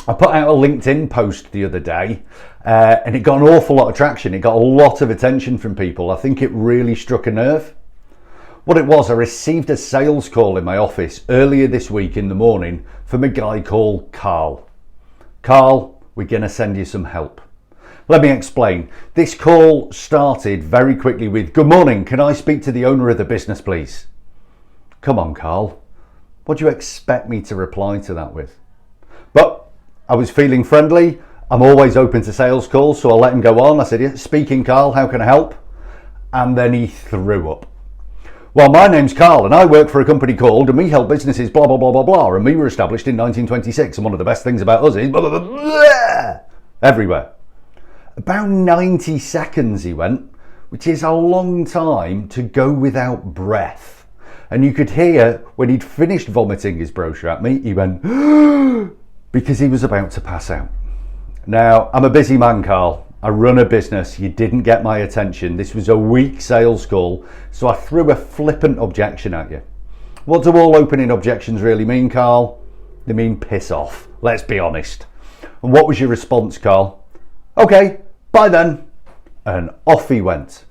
I put out a LinkedIn post the other day and it got an awful lot of traction. It got a lot of attention from people. I think it really struck a nerve. What it was, I received a sales call in my office earlier this week in the morning from a guy called Carl. Carl, we're going to send you some help. Let me explain. This call started very quickly with, "Good morning, can I speak to the owner of the business, please?" Come on, Carl. What do you expect me to reply to that with? But I was feeling friendly. I'm always open to sales calls, so I let him go on. I said, "Yeah, speaking, Carl, how can I help?" And then he threw up. "Well, my name's Carl and I work for a company called, and we help businesses blah, blah, blah, blah, blah. And we were established in 1926. And one of the best things about us is blah, blah, blah, blah," everywhere. About 90 seconds he went, which is a long time to go without breath. And you could hear when he'd finished vomiting his brochure at me, he went, because he was about to pass out. Now, I'm a busy man, Carl. I run a business. You didn't get my attention. This was a weak sales call, so I threw a flippant objection at you. What do all opening objections really mean, Carl? They mean piss off. Let's be honest. And what was your response, Carl? "Okay, bye then." And off he went.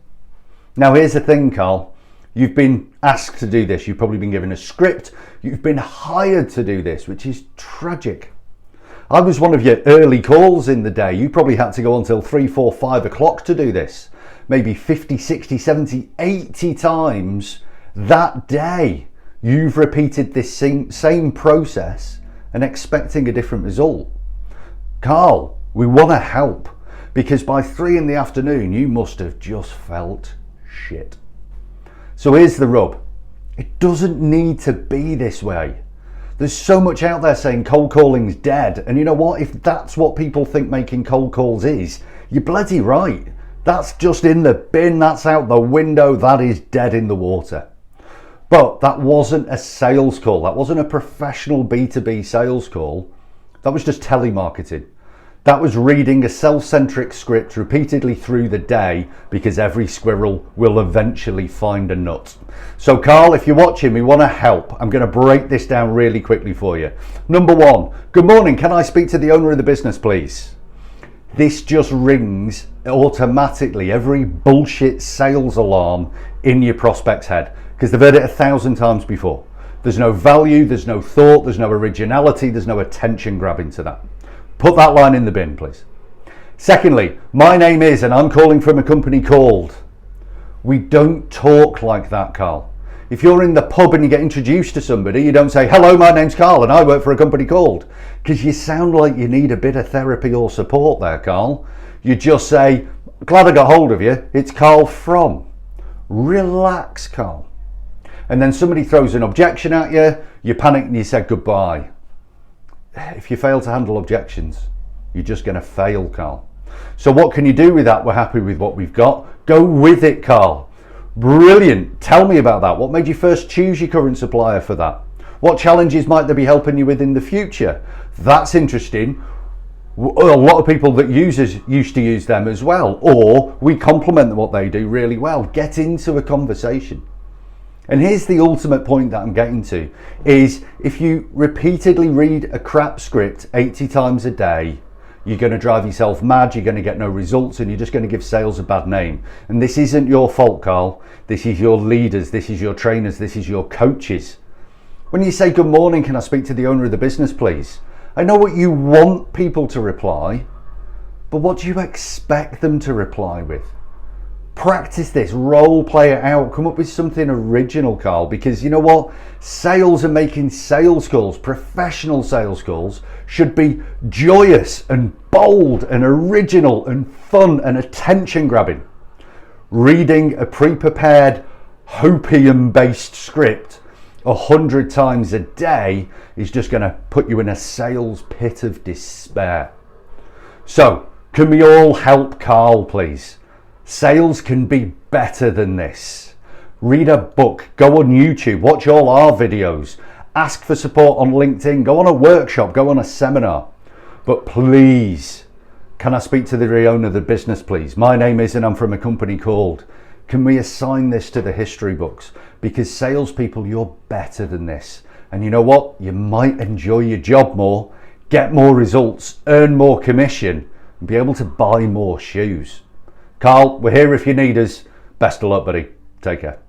Now, here's the thing, Carl. You've been asked to do this. You've probably been given a script. You've been hired to do this, which is tragic. I was one of your early calls in the day. You probably had to go until 3, 4, 5 o'clock to do this. Maybe 50, 60, 70, 80 times that day. You've repeated this same process and expecting a different result. Carl, we want to help, because by 3 in the afternoon, you must have just felt shit. So here's the rub. It doesn't need to be this way. There's so much out there saying cold calling's dead. And you know what? If that's what people think making cold calls is, you're bloody right. That's just in the bin. That's out the window. That is dead in the water. But that wasn't a sales call. That wasn't a professional B2B sales call. That was just telemarketing. That was reading a self-centric script repeatedly through the day, because every squirrel will eventually find a nut. So Carl, if you're watching, we want to help. I'm going to break this down really quickly for you. Number 1, "Good morning, can I speak to the owner of the business, please?" This just rings automatically every bullshit sales alarm in your prospect's head, because they've heard it 1,000 times before. There's no value, there's no thought, there's no originality, there's no attention grabbing to that. Put that line in the bin, please. Secondly, "My name is, and I'm calling from a company called." We don't talk like that, Carl. If you're in the pub and you get introduced to somebody, you don't say, "Hello, my name's Carl and I work for a company called," because you sound like you need a bit of therapy or support there, Carl. You just say, "Glad I got hold of you. It's Carl from." Relax, Carl. And then somebody throws an objection at you, you panic and you say goodbye. If you fail to handle objections, you're just going to fail, Carl. So what can you do with that? We're happy with what we've got. Go with it, Carl. Brilliant. Tell me about that. What made you first choose your current supplier for that? What challenges might they be helping you with in the future? That's interesting. A lot of people that used to use them as well, or we complement what they do really well. Get into a conversation. And here's the ultimate point that I'm getting to, is if you repeatedly read a crap script 80 times a day, you're going to drive yourself mad, you're going to get no results, and you're just going to give sales a bad name. And this isn't your fault, Carl. This is your leaders, this is your trainers, this is your coaches. When you say, "Good morning, can I speak to the owner of the business, please?" I know what you want people to reply, but what do you expect them to reply with? Practice this, role play it out, come up with something original, Carl, because you know what? Sales and making sales calls, professional sales calls, should be joyous and bold and original and fun and attention grabbing. Reading a pre-prepared hopium-based script 100 times a day is just going to put you in a sales pit of despair. So, can we all help Carl, please? Sales can be better than this. Read a book, go on YouTube, watch all our videos, ask for support on LinkedIn, go on a workshop, go on a seminar. But please, can I speak to the owner of the business, please? My name is, and I'm from a company called. Can we assign this to the history books? Because salespeople, you're better than this. And you know what? You might enjoy your job more. get more results, earn more commission, and be able to buy more shoes. Carl, we're here if you need us. Best of luck, buddy. Take care.